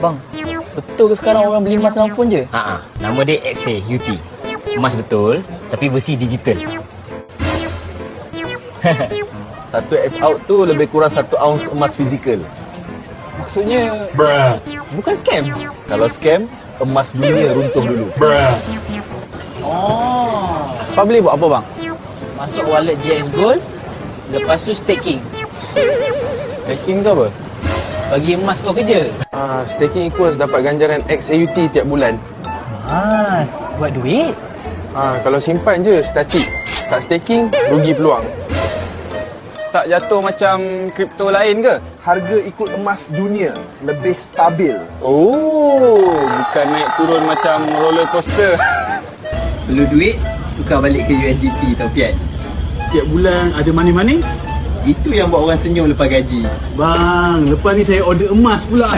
Bang, betul ke sekarang orang beli emas dalam phone je? Nama dia XA UT. Emas betul, tapi versi digital. 1X out tu lebih kurang 1 ounce emas fizikal. Maksudnya bukan scam. Kalau scam, emas dunia runtuh dulu. Oh, Pak beli buat apa bang? masuk wallet GX Gold, lepas tu staking. Staking ke apa? Bagi emas kau kerja. Staking equals dapat ganjaran XAUT tiap bulan. Mas, buat duit? Kalau simpan je statik. Tak staking, rugi peluang. Tak jatuh macam kripto lain ke? Harga ikut emas dunia lebih stabil. Oh, bukan naik turun macam roller coaster. Perlu duit, tukar balik ke USDT atau fiat. Setiap bulan ada money-money? Itu yang buat orang senyum lepas gaji. Bang, lepas ni saya order emas pula.